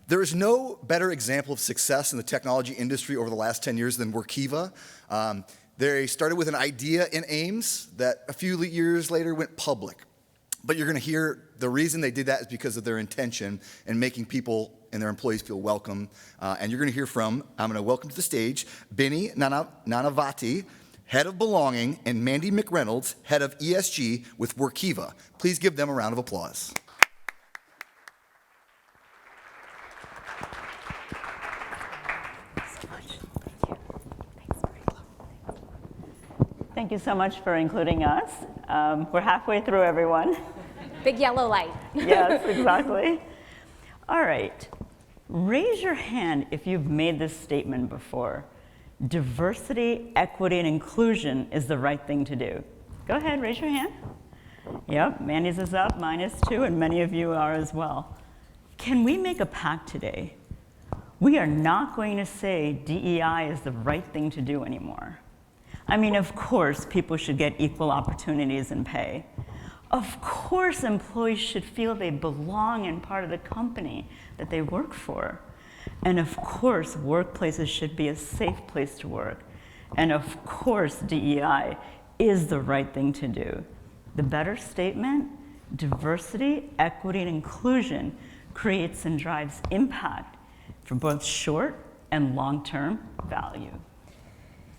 There is no better example of success in the technology industry over the last 10 years than Workiva. They started with an idea in Ames that a few years later went public. But you're going to hear the reason they did that is because of their intention in making people and their employees feel welcome. And you're going to hear from, I'm going to welcome to the stage, Binny Nanavati, Head of Belonging, and Mandi McReynolds, Head of ESG with Workiva. Please give them a round of applause. Thank you so much for including us. We're halfway through, everyone. Big yellow light. Yes, exactly. All right. Raise your hand if you've made this statement before. Diversity, equity, and inclusion is the right thing to do. Go ahead, raise your hand. Yep, Mandy's is up, mine is too, and many of you are as well. Can we make a pact today? We are not going to say DEI is the right thing to do anymore. I mean, of course, people should get equal opportunities and pay. Of course, employees should feel they belong and part of the company that they work for. And of course, workplaces should be a safe place to work. And of course, DEI is the right thing to do. The better statement, diversity, equity, and inclusion creates and drives impact for both short and long-term value.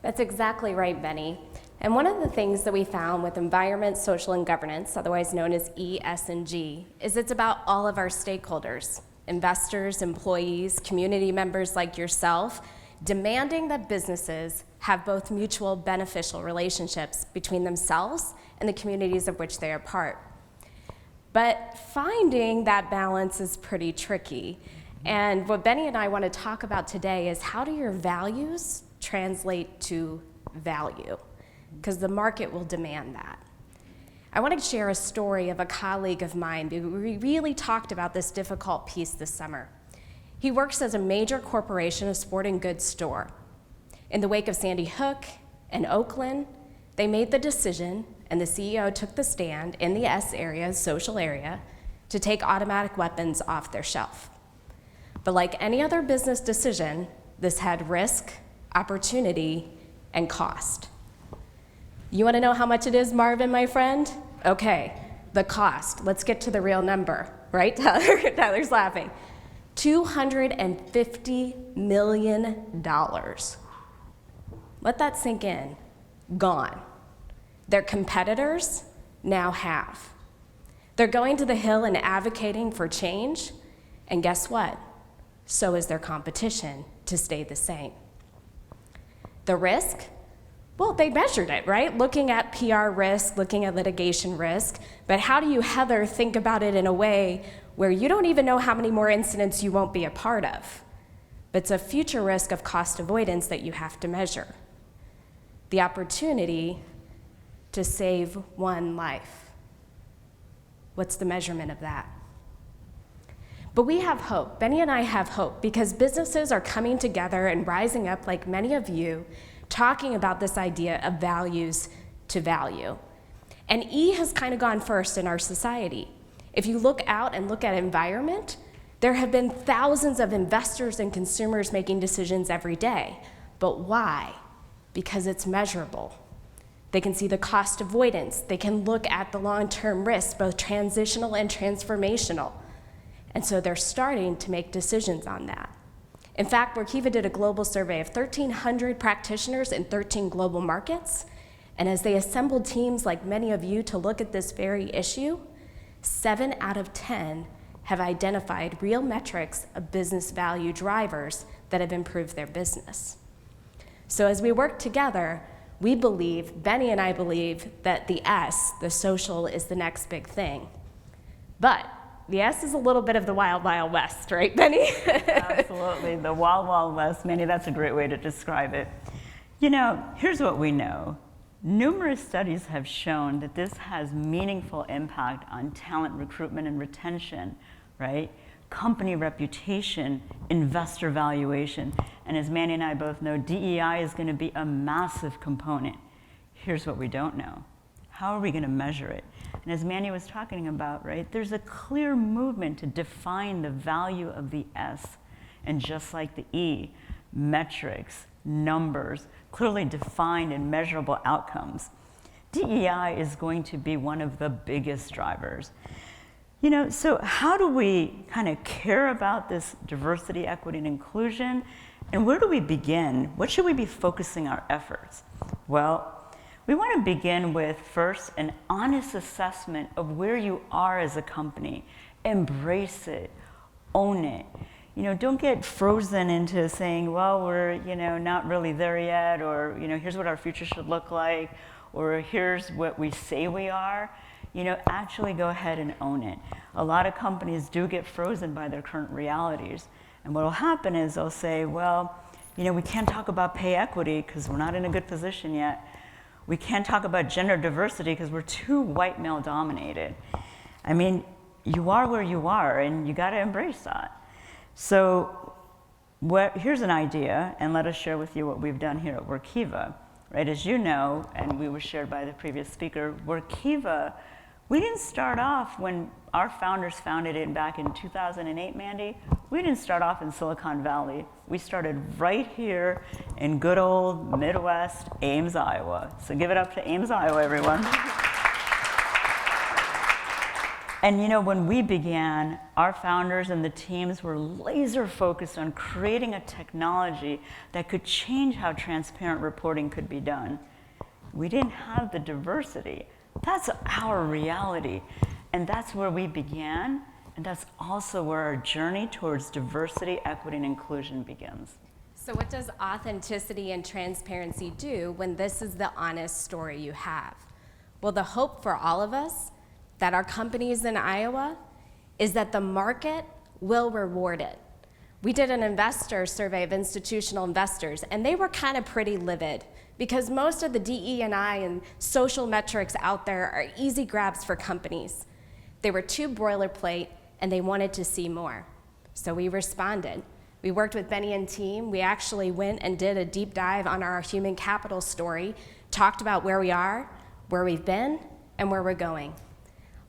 That's exactly right, Benny. And one of the things that we found with environment, social, and governance, otherwise known as ES&G, is it's about all of our stakeholders, investors, employees, community members like yourself, demanding that businesses have both mutual beneficial relationships between themselves and the communities of which they are part. But finding that balance is pretty tricky. And what Benny and I want to talk about today is how do your values translate to value? Because the market will demand that. I want to share a story of a colleague of mine who really talked about this difficult piece this summer. He works as a major corporation, a sporting goods store. In the wake of Sandy Hook and Oakland, they made the decision, and the CEO took the stand in the S area, social area, to take automatic weapons off their shelf. But like any other business decision, this had risk, opportunity, and cost. You want to know how much it is, Marvin, my friend? Okay, the cost. Let's get to the real number, right? Tyler's laughing. $250 million. Let that sink in. Gone. Their competitors now have. They're going to the Hill and advocating for change, and guess what? So is their competition to stay the same. The risk? Well, they measured it, right? Looking at PR risk, looking at litigation risk, but how do you, Heather, think about it in a way where you don't even know how many more incidents you won't be a part of? But it's a future risk of cost avoidance that you have to measure. The opportunity to save one life. What's the measurement of that? But we have hope. Benny and I have hope because businesses are coming together and rising up, like many of you, talking about this idea of values to value. And E has kind of gone first in our society. If you look out and look at environment, there have been thousands of investors and consumers making decisions every day. But why? Because it's measurable. They can see the cost avoidance. They can look at the long-term risks, both transitional and transformational. And so they're starting to make decisions on that. In fact, Workiva did a global survey of 1,300 practitioners in 13 global markets. And as they assembled teams like many of you to look at this very issue, 7 out of 10 have identified real metrics of business value drivers that have improved their business. So as we work together, we believe, Benny and I believe, that the S, the social, is the next big thing. But the S is a little bit of the wild, wild west, right, Benny? Absolutely, the wild, wild west. Mandy, that's a great way to describe it. You know, here's what we know. Numerous studies have shown that this has meaningful impact on talent recruitment and retention, right? Company reputation, investor valuation, and as Mandy and I both know, DEI is going to be a massive component. Here's what we don't know. How are we going to measure it? And as Mandy was talking about, right, there's a clear movement to define the value of the S. And just like the E, metrics, numbers, clearly defined and measurable outcomes. DEI is going to be one of the biggest drivers. You know, so how do we kind of care about this diversity, equity, and inclusion? And where do we begin? What should we be focusing our efforts? Well, we want to begin with, first, an honest assessment of where you are as a company. Embrace it, own it. You know, don't get frozen into saying, well, we're, you know, not really there yet, or, you know, here's what our future should look like, or here's what we say we are. You know, actually go ahead and own it. A lot of companies do get frozen by their current realities. And what will happen is they'll say, well, you know, we can't talk about pay equity because we're not in a good position yet. We can't talk about gender diversity because we're too white male dominated. I mean, you are where you are, and you got to embrace that. So here's an idea, and let us share with you what we've done here at Workiva. Right, as you know, and we were shared by the previous speaker, Workiva, we didn't start off when our founders founded it back in 2008, Mandy. We didn't start off in Silicon Valley. We started right here in good old Midwest Ames, Iowa. So give it up to Ames, Iowa, everyone. And you know, when we began, our founders and the teams were laser focused on creating a technology that could change how transparent reporting could be done. We didn't have the diversity. That's our reality. And that's where we began. And that's also where our journey towards diversity, equity, and inclusion begins. So what does authenticity and transparency do when this is the honest story you have? Well, the hope for all of us that our companies in Iowa is that the market will reward it. We did an investor survey of institutional investors, and they were kind of pretty livid because most of the DE&I and social metrics out there are easy grabs for companies. They were too boilerplate, and they wanted to see more. So we responded. We worked with Benny and team. We actually went and did a deep dive on our human capital story, talked about where we are, where we've been, and where we're going.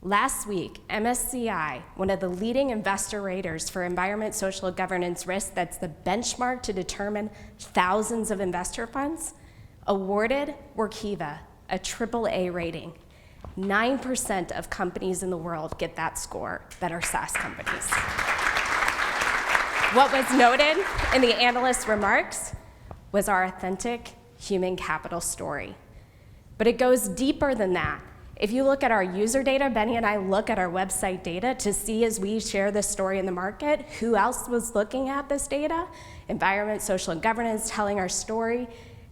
Last week, MSCI, one of the leading investor raters for environment, social, governance risk, that's the benchmark to determine thousands of investor funds, awarded Workiva a AAA rating. 9% of companies in the world get that score that are SaaS companies. What was noted in the analyst's remarks was our authentic human capital story. But it goes deeper than that. If you look at our user data, Benny and I look at our website data to see as we share this story in the market, who else was looking at this data? Environment, social, and governance, telling our story.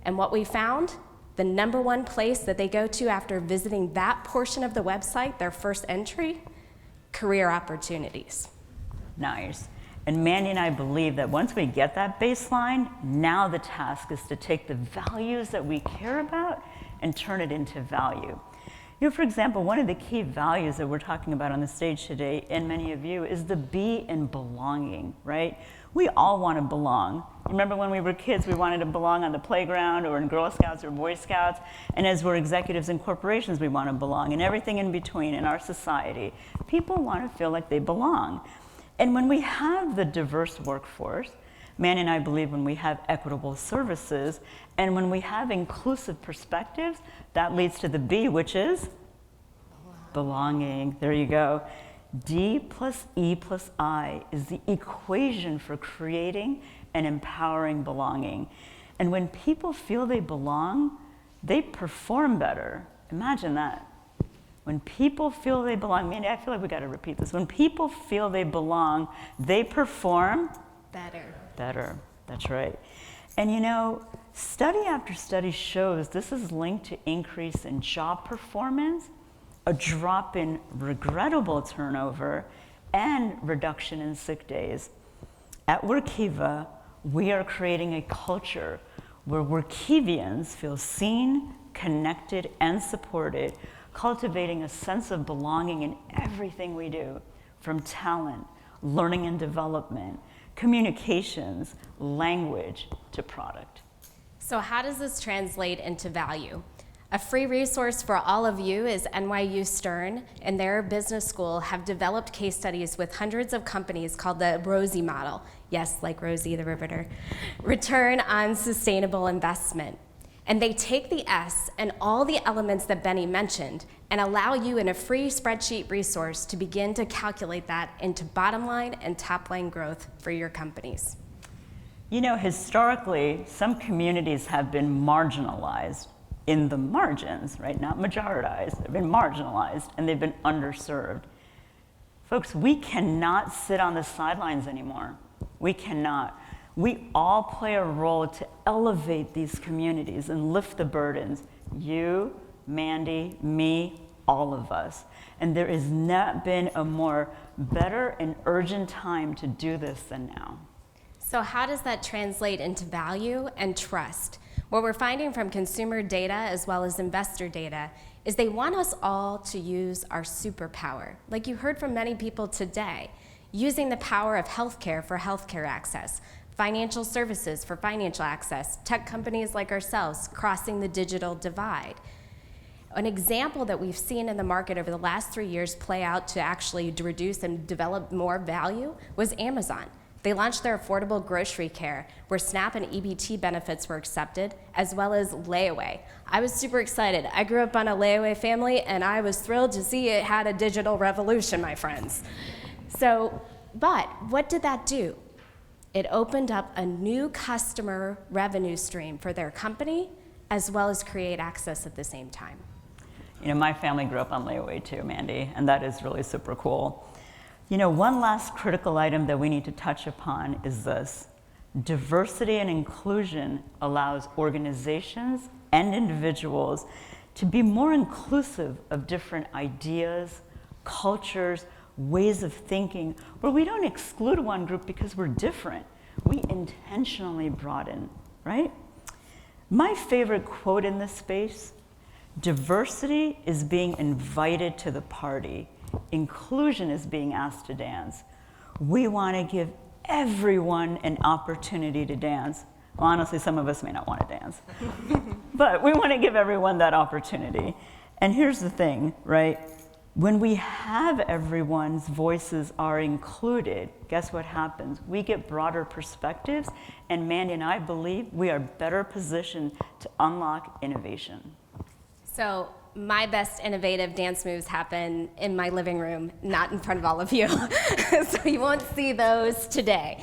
And what we found, the #1 place that they go to after visiting that portion of the website, their first entry, career opportunities. Nice. And Mandy and I believe that once we get that baseline, now the task is to take the values that we care about and turn it into value. You know, for example, one of the key values that we're talking about on the stage today, and many of you, is the B in belonging, right? We all want to belong. Remember when we were kids, we wanted to belong on the playground or in Girl Scouts or Boy Scouts, and as we're executives in corporations, we want to belong, and everything in between in our society. People want to feel like they belong. And when we have the diverse workforce, Manny and I believe when we have equitable services, and when we have inclusive perspectives, that leads to the B, which is belonging. There you go. D plus E plus I is the equation for creating and empowering belonging. And when people feel they belong, they perform better. Imagine that. When people feel they belong, Mandy, I feel like we got to repeat this. When people feel they belong, they perform better. That's right. And you know, study after study shows this is linked to increase in job performance, a drop in regrettable turnover, and reduction in sick days. At Workiva, we are creating a culture where Workivians feel seen, connected, and supported, cultivating a sense of belonging in everything we do, from talent, learning and development, communications, language, to product. So how does this translate into value? A free resource for all of you is NYU Stern and their business school have developed case studies with hundreds of companies called the Rosie model. Yes, like Rosie the Riveter. Return on sustainable investment. And they take the S and all the elements that Benny mentioned and allow you in a free spreadsheet resource to begin to calculate that into bottom line and top line growth for your companies. You know, historically, some communities have been marginalized in the margins, right? Not majoritized. They've been marginalized and they've been underserved. Folks, we cannot sit on the sidelines anymore. We cannot. We all play a role to elevate these communities and lift the burdens. You, Mandy, me, all of us. And there has not been a more better and urgent time to do this than now. So how does that translate into value and trust? What we're finding from consumer data as well as investor data is they want us all to use our superpower. Like you heard from many people today, using the power of healthcare for healthcare access, financial services for financial access, tech companies like ourselves crossing the digital divide. An example that we've seen in the market over the last 3 years play out to actually reduce and develop more value was Amazon. They launched their affordable grocery care where SNAP and EBT benefits were accepted, as well as layaway. I was super excited. I grew up on a layaway family and I was thrilled to see it had a digital revolution, my friends. But what did that do? It opened up a new customer revenue stream for their company, as well as create access at the same time. You know, my family grew up on layaway too, Mandy, and that is really super cool. You know, one last critical item that we need to touch upon is this. Diversity and inclusion allows organizations and individuals to be more inclusive of different ideas, cultures, ways of thinking, where we don't exclude one group because we're different. We intentionally broaden, right? My favorite quote in this space, diversity is being invited to the party. Inclusion is being asked to dance. We want to give everyone an opportunity to dance. Well, honestly, some of us may not want to dance, but we want to give everyone that opportunity. And here's the thing, right? When we have everyone's voices are included, guess what happens? We get broader perspectives, and Mandy and I believe we are better positioned to unlock innovation. So my best innovative dance moves happen in my living room, not in front of all of you. So you won't see those today.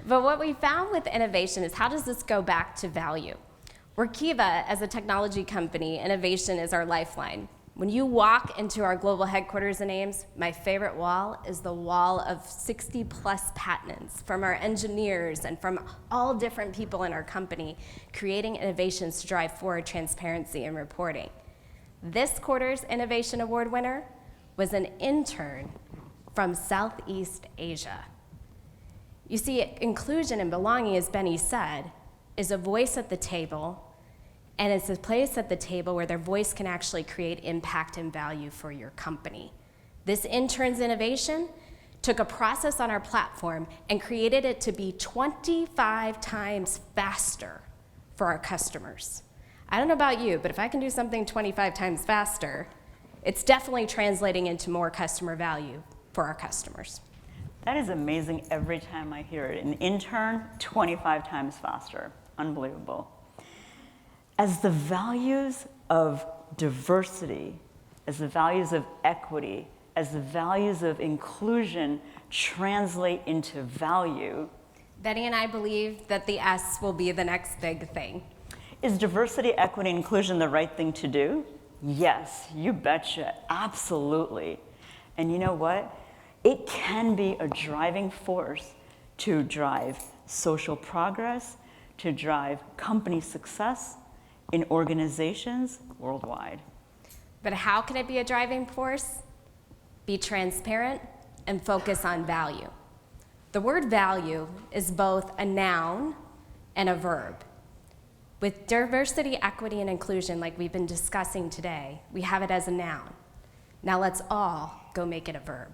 But what we found with innovation is how does this go back to value? Workiva, as a technology company, innovation is our lifeline. When you walk into our global headquarters in Ames, my favorite wall is the wall of 60+ patents from our engineers and from all different people in our company creating innovations to drive forward transparency and reporting. This quarter's Innovation Award winner was an intern from Southeast Asia. You see, inclusion and belonging, as Benny said, is a voice at the table, and it's a place at the table where their voice can actually create impact and value for your company. This intern's innovation took a process on our platform and created it to be 25 times faster for our customers. I don't know about you, but if I can do something 25 times faster, it's definitely translating into more customer value for our customers. That is amazing every time I hear it. An intern, 25 times faster. Unbelievable. As the values of diversity, as the values of equity, as the values of inclusion translate into value, Benny and I believe that the S will be the next big thing. Is diversity, equity, and inclusion the right thing to do? Yes, you betcha, absolutely. And you know what? It can be a driving force to drive social progress, to drive company success in organizations worldwide. But how can it be a driving force? Be transparent and focus on value. The word value is both a noun and a verb. With diversity, equity, and inclusion, like we've been discussing today, we have it as a noun. Now let's all go make it a verb.